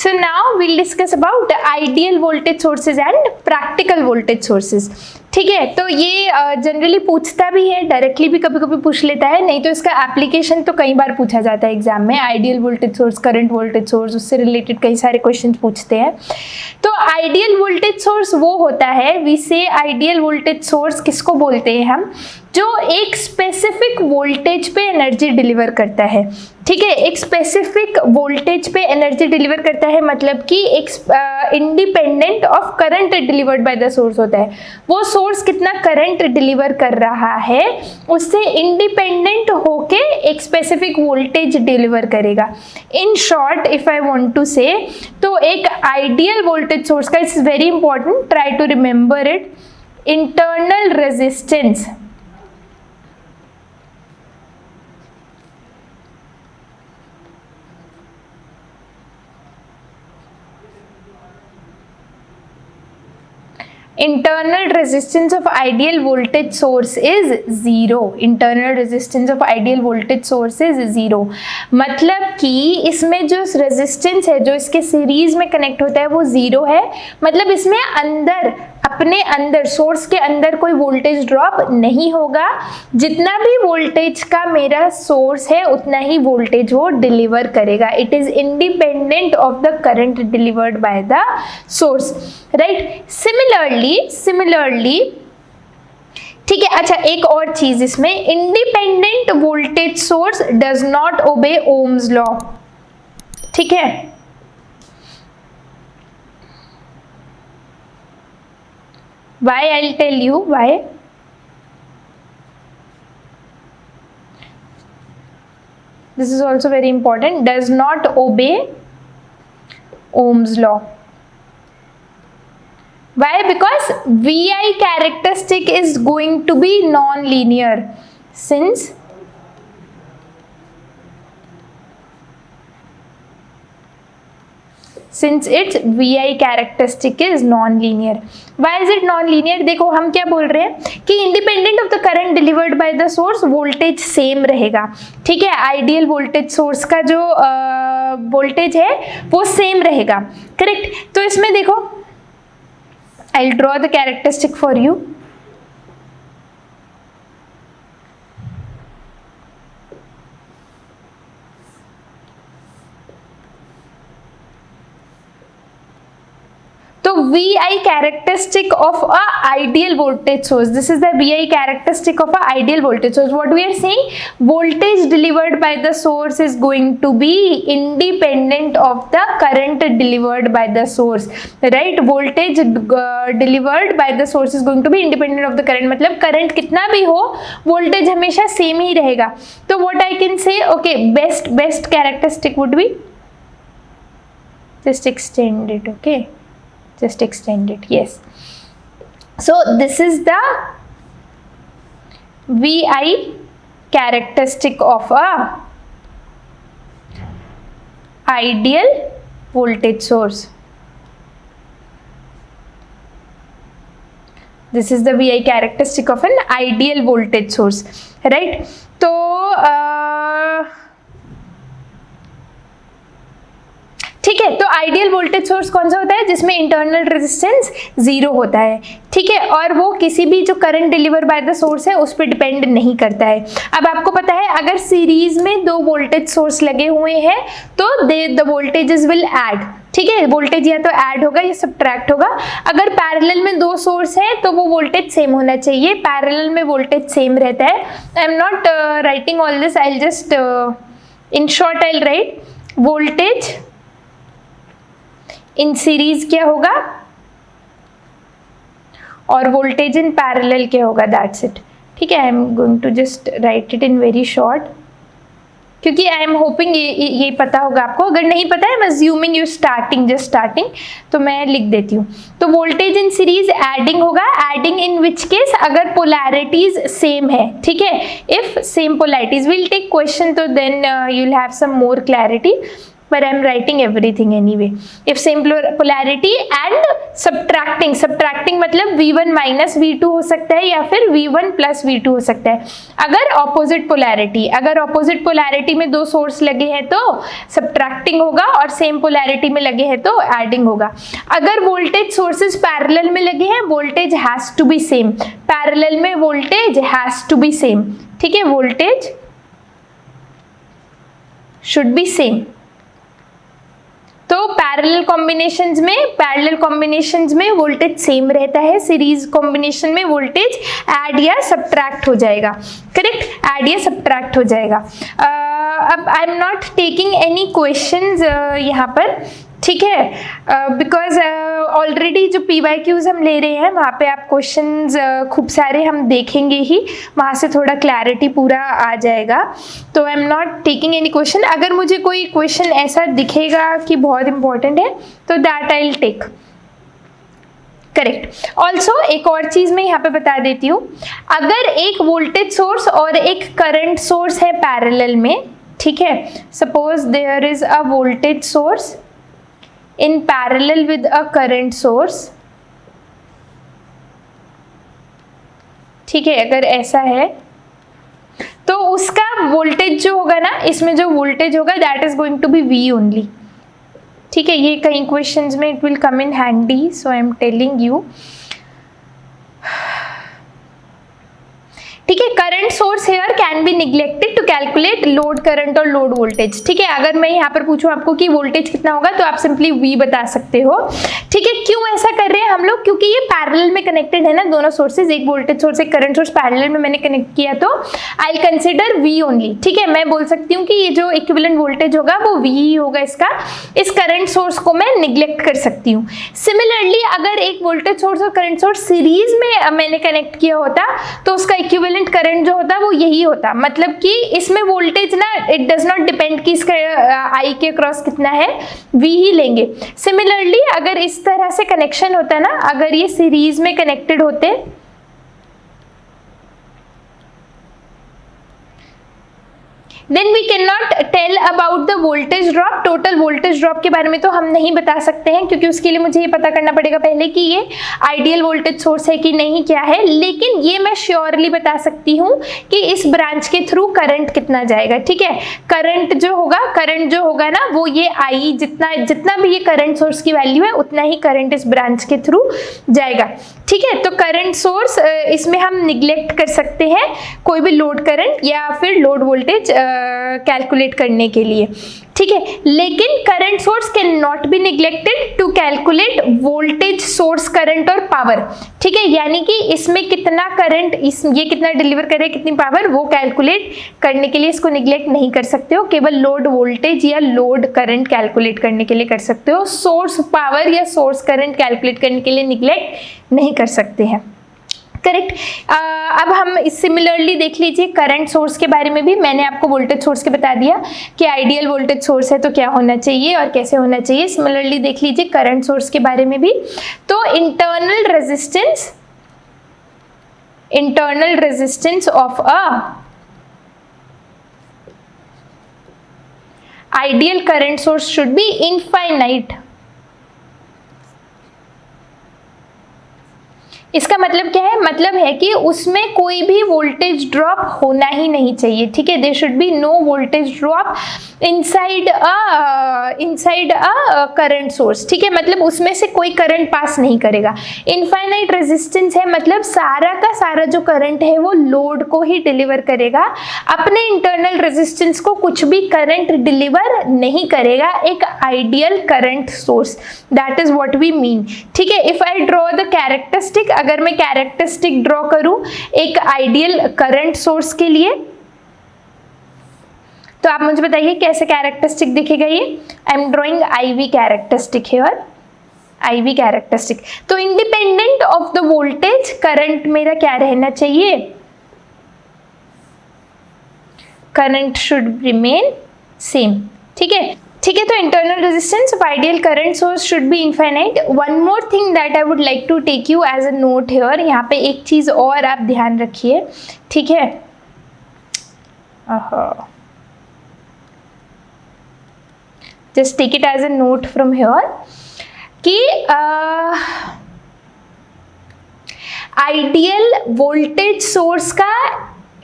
So now we'll discuss about ideal voltage sources and practical voltage sources. ठीक है, तो ये जनरली पूछता भी है, डायरेक्टली भी कभी कभी पूछ लेता है, नहीं तो इसका एप्लीकेशन तो कई बार पूछा जाता है एग्जाम में. Ideal voltage source, current voltage source, उससे रिलेटेड कई सारे क्वेश्चंस पूछते हैं. तो आइडियल वोल्टेज सोर्स वो होता है, वी से आइडियल वोल्टेज सोर्स किसको बोलते हैं हम, जो एक स्पेसिफिक वोल्टेज पे एनर्जी डिलीवर करता है. ठीक है, एक स्पेसिफिक वोल्टेज पे एनर्जी डिलीवर करता है, मतलब कि एक independent of current delivered by the source होता है. वो सोर्स कितना करंट डिलीवर कर रहा है उससे इंडिपेंडेंट होके एक स्पेसिफिक वोल्टेज डिलीवर करेगा. In short if I want to say, तो एक आइडियल वोल्टेज सोर्स का, it's very important, try to remember it, internal resistance internal resistance of ideal voltage source is 0. internal resistance of ideal voltage source is 0. मतलब कि इसमें जो resistance है जो इसके सीरीज में कनेक्ट होता है वो 0 है. मतलब इसमें अंदर, अपने अंदर, सोर्स के अंदर कोई वोल्टेज ड्रॉप नहीं होगा. जितना भी वोल्टेज का मेरा सोर्स है उतना ही वोल्टेज वो डिलीवर करेगा. It is independent of the current delivered by the source, right. Similarly ठीक है. अच्छा, एक और चीज इसमें, independent voltage source does not obey Ohm's law. ठीक है, why, I'll tell you why. This is also very important, does not obey Ohm's law. Why? Because VI characteristic is going to be non-linear, since its VI characteristic is non-linear. Why is it non-linear? देखो हम क्या बोल रहे हैं कि independent of the current delivered by the source voltage same रहेगा. ठीक है, आइडियल वोल्टेज सोर्स का जो वोल्टेज है वो सेम रहेगा, करेक्ट. तो इसमें देखो, I'll draw the characteristic for you. तो VI characteristic of a ideal voltage source. This is the VI characteristic of a ideal voltage source. What we are saying, voltage delivered by the source is going to be independent of the current delivered by the source, right. Voltage delivered by the source is going to be independent of the current. मतलब current कितना भी हो, voltage हमेशा same ही रहेगा. तो what I can say, okay, best characteristic would be, just extend it, okay. Just extend it, yes. So this is the VI characteristic of a ideal voltage source. This is the VI characteristic of an ideal voltage source, right. तो ठीक है, तो ideal voltage source कौन सा होता है, जिसमें internal resistance 0 होता है. ठीक है, और वो किसी भी जो current deliver by the source है उस पर डिपेंड नहीं करता है. अब आपको पता है, अगर सीरीज में दो वोल्टेज सोर्स लगे हुए हैं तो द वोल्टेजेस विल ऐड. ठीक है, वोल्टेज या तो ऐड होगा या सब्ट्रैक्ट होगा. अगर पैरेलल में दो सोर्स है तो वो वोल्टेज सेम होना चाहिए. पैरेलल में वोल्टेज सेम रहता है. I am not writing all this, I just in short I right voltage in series क्या होगा और वोल्टेज इन पैरेलल क्या होगा, दैट्स इट. ठीक है, I am going to just write it in very short, क्योंकि आई एम होपिंग ये पता होगा आपको. अगर नहीं पता है, I am assuming you just starting, तो मैं लिख देती हूँ. तो वोल्टेज इन सीरीज एडिंग होगा. एडिंग इन विच केस, अगर पोलैरिटीज सेम है. ठीक है, if same polarities, will take question, तो then you will have some more clarity. but I'm writing everything anyway. If same polarity and subtracting मतलब V1 minus V2 हो सकता है या फिर V1 plus V2 हो सकता है। अगर opposite polarity में दो सोर्स लगे हैं तो subtracting होगा और सेम polarity में लगे हैं तो adding होगा। अगर वोल्टेज सोर्सेज पैरेलल में लगे हैं, voltage has to be same, parallel में voltage has to be same, ठीक है, वोल्टेज शुड बी सेम। तो पैरेलल कॉम्बिनेशंस में वोल्टेज सेम रहता है, सीरीज कॉम्बिनेशन में वोल्टेज ऐड या सब्ट्रैक्ट हो जाएगा, करेक्ट, ऐड या सब्ट्रैक्ट हो जाएगा। अब I am not taking any questions यहाँ पर, ठीक है, बिकॉज ऑलरेडी जो PYQs हम ले रहे हैं वहाँ पे आप क्वेश्चंस खूब सारे हम देखेंगे ही, वहाँ से थोड़ा क्लैरिटी पूरा आ जाएगा। तो आई am not taking any question. अगर मुझे कोई क्वेश्चन ऐसा दिखेगा कि बहुत इंपॉर्टेंट है तो that I will take, correct. Also एक और चीज मैं यहाँ पे बता देती हूँ, अगर एक वोल्टेज सोर्स और एक करंट सोर्स है पैरेलल में, ठीक है, suppose there is a voltage source in parallel with a current source, ठीक है, अगर ऐसा है तो उसका वोल्टेज जो होगा ना, इसमें जो वोल्टेज होगा that is going to be V only, ठीक है। ये कई क्वेश्चंस में it will come in handy, so I am telling you, ठीक है। Current source here can be neglected to calculate load current और लोड वोल्टेज, ठीक है। अगर मैं यहाँ पर पूछूं आपको कि वोल्टेज कितना होगा तो आप सिंपली V बता सकते हो, ठीक है। क्यों ऐसा कर रहे हैं हम लोग, क्योंकि ये पैरेलल में कनेक्टेड है ना दोनों सोर्सेज, एक वोल्टेज सोर्स एक करंट सोर्स पैरेलल में मैंने कनेक्ट किया तो I will consider V only, ठीक है। मैं बोल सकती हूँ कि ये जो इक्विवेलेंट वोल्टेज होगा वो V ही होगा इसका, इस करंट सोर्स को मैं निग्लेक्ट कर सकती हूँ। सिमिलरली अगर एक वोल्टेज सोर्स और करंट सोर्स सीरीज में मैंने कनेक्ट किया होता तो उसका इक्विवेलेंट करंट जो होता वो यही होता, मतलब कि इसमें वोल्टेज ना इट डज नॉट डिपेंड कि इसका आई के क्रॉस कितना है, V ही लेंगे। सिमिलरली अगर इस तरह से कनेक्शन होता ना, अगर ये सीरीज में कनेक्टेड होते then we can not tell about the voltage drop. Total voltage drop के बारे में तो हम नहीं बता सकते हैं, क्योंकि उसके लिए मुझे ये पता करना पड़ेगा पहले कि ये आइडियल वोल्टेज सोर्स है कि नहीं, क्या है। लेकिन ये मैं श्योरली बता सकती हूँ कि इस ब्रांच के थ्रू करंट कितना जाएगा, ठीक है। करंट जो होगा ना वो ये आई, जितना भी ये करंट सोर्स की वैल्यू है उतना ही करंट इस ब्रांच के थ्रू जाएगा, ठीक है। तो करंट सोर्स इसमें हम निग्लेक्ट कर सकते हैं कोई भी लोड करंट या फिर लोड वोल्टेज कैलकुलेट करने के लिए, ठीक है। लेकिन current source can not be neglected to calculate voltage source current और पावर, ठीक है। यानी कि इसमें कितना करंट ये कितना डिलीवर करे, कितनी पावर, वो कैलकुलेट करने के लिए इसको निग्लेक्ट नहीं कर सकते हो। केवल लोड वोल्टेज या लोड करंट कैलकुलेट करने के लिए कर सकते हो, सोर्स पावर या सोर्स करंट कैलकुलेट करने के लिए निग्लेक्ट नहीं कर सकते हैं, करेक्ट। अब हम सिमिलरली देख लीजिए करंट सोर्स के बारे में भी। मैंने आपको वोल्टेज सोर्स के बता दिया कि आइडियल वोल्टेज सोर्स है तो क्या होना चाहिए और कैसे होना चाहिए। सिमिलरली देख लीजिए करंट सोर्स के बारे में भी। तो internal resistance of a ideal current source should be infinite. इसका मतलब क्या है, मतलब है कि उसमें कोई भी वोल्टेज ड्रॉप होना ही नहीं चाहिए, ठीक है। There should be no voltage drop inside a current source, ठीक है। मतलब उसमें से कोई करंट पास नहीं करेगा। इनफाइनाइट रेजिस्टेंस है मतलब सारा का सारा जो करंट है वो लोड को ही डिलीवर करेगा, अपने इंटरनल रेजिस्टेंस को कुछ भी करंट डिलीवर नहीं करेगा एक ideal current source. That is what we mean, ठीक है। If I draw the characteristic, अगर मैं कैरेक्टरिस्टिक ड्रॉ करूं एक आइडियल करंट सोर्स के लिए तो आप मुझे बताइए कैसे कैरेक्टरिस्टिक दिखेगा ये। I am drawing IV characteristic here, IV characteristic. तो independent of the voltage current मेरा क्या रहना चाहिए, करंट शुड रिमेन सेम, ठीक है, ठीक है। तो internal resistance of ideal current source should be infinite. One more thing that I would like to take you as a note here, यहाँ पे एक चीज और आप ध्यान रखिए, ठीक है। Just take it as a note from here कि आइडियल वोल्टेज सोर्स का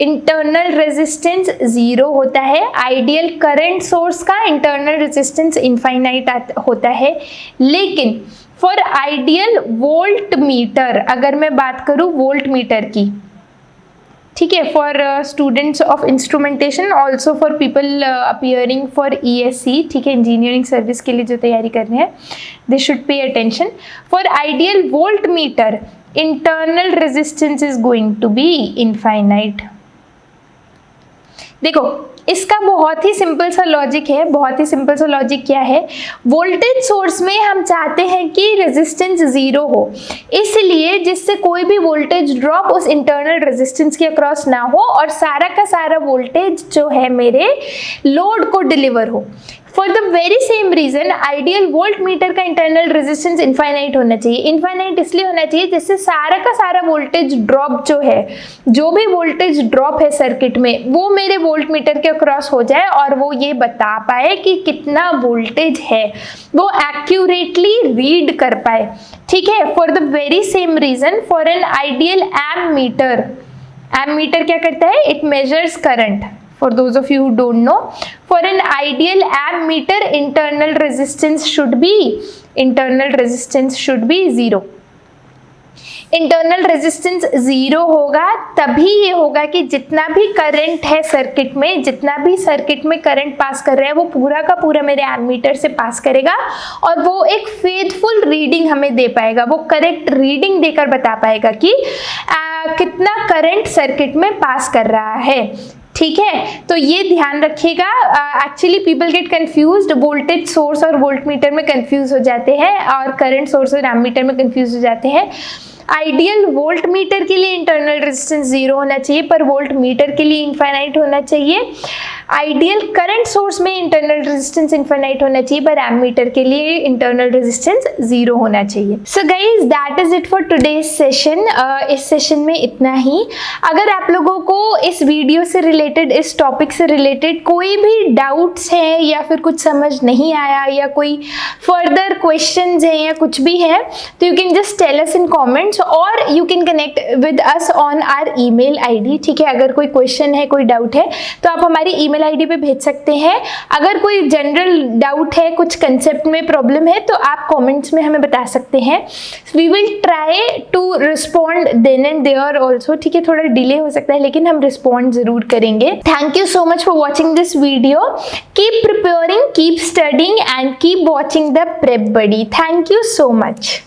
इंटरनल रेजिस्टेंस 0 होता है, आइडियल करंट सोर्स का इंटरनल रेजिस्टेंस इनफाइनाइट होता है। लेकिन फॉर आइडियल वोल्ट मीटर, अगर मैं बात करूं वोल्ट मीटर की, ठीक है, for students of instrumentation, also for people appearing for ESC, ठीक है, इंजीनियरिंग सर्विस के लिए जो तैयारी कर रहे हैं, they should pay attention. For ideal voltmeter internal resistance is going to be infinite. देखो इसका बहुत ही सिंपल सा लॉजिक है, बहुत ही सिंपल सा लॉजिक क्या है, वोल्टेज सोर्स में हम चाहते हैं कि रेजिस्टेंस 0 हो, इसलिए जिससे कोई भी वोल्टेज ड्रॉप उस इंटरनल रेजिस्टेंस के अक्रॉस ना हो और सारा का सारा वोल्टेज जो है मेरे लोड को डिलीवर हो। For the very same reason ideal voltmeter का इंटरनल रेजिस्टेंस इनफाइनाइट होना चाहिए। इनफाइनाइट इसलिए होना चाहिए जिससे सारा का सारा वोल्टेज ड्रॉप जो है, जो भी वोल्टेज ड्रॉप है सर्किट में, वो मेरे वोल्ट मीटर के अक्रॉस हो जाए और वो ये बता पाए कि कितना वोल्टेज है, वो एक्यूरेटली रीड कर पाए, ठीक है। For the very same reason for an ideal ammeter, ammeter क्या करता है, it measures current. For those of you who don't know, for an ideal ammeter internal resistance should be 0. Internal resistance 0 होगा तभी ये होगा कि जितना भी करंट है सर्किट में, जितना भी सर्किट में करंट पास कर रहा है वो पूरा का पूरा मेरे एमीटर से पास करेगा और वो एक फेथफुल रीडिंग हमें दे पाएगा, वो करेक्ट रीडिंग देकर बता पाएगा कि कितना करंट सर्किट में पास कर रहा है, ठीक है। तो ये ध्यान रखिएगा। Actually people get confused, voltage source और वोल्ट मीटर में कंफ्यूज हो जाते हैं और करंट सोर्स और एमीटर में कंफ्यूज हो जाते हैं। आइडियल वोल्ट मीटर के लिए इंटरनल रेजिस्टेंस 0 होना चाहिए पर वोल्ट मीटर के लिए इनफाइनाइट होना चाहिए। आइडियल करंट सोर्स में इंटरनल रेजिस्टेंस इनफाइनाइट होना चाहिए पर एमीटर के लिए इंटरनल रेजिस्टेंस 0 होना चाहिए। So guys that is it for today's session. इस सेशन में इतना ही। अगर आप लोगों को इस वीडियो से रिलेटेड, इस टॉपिक से रिलेटेड कोई भी डाउट्स हैं या फिर कुछ समझ नहीं आया या कोई फर्दर क्वेश्चंस हैं या कुछ भी है तो you can just tell us in comments और you can connect with us on our email ID, ठीक है। अगर कोई क्वेश्चन है, कोई डाउट है तो आप हमारी ईमेल आईडी पे भेज सकते हैं। अगर कोई जनरल डाउट है, कुछ कंसेप्ट में प्रॉब्लम है तो आप कमेंट्स में हमें बता सकते हैं। We will try to respond then and there also, ठीक है। थोड़ा डिले हो सकता है लेकिन हम रिस्पॉन्ड जरूर करेंगे। Thank you so much for watching this video. Keep preparing, keep studying and keep watching the prep buddy. Thank you so much.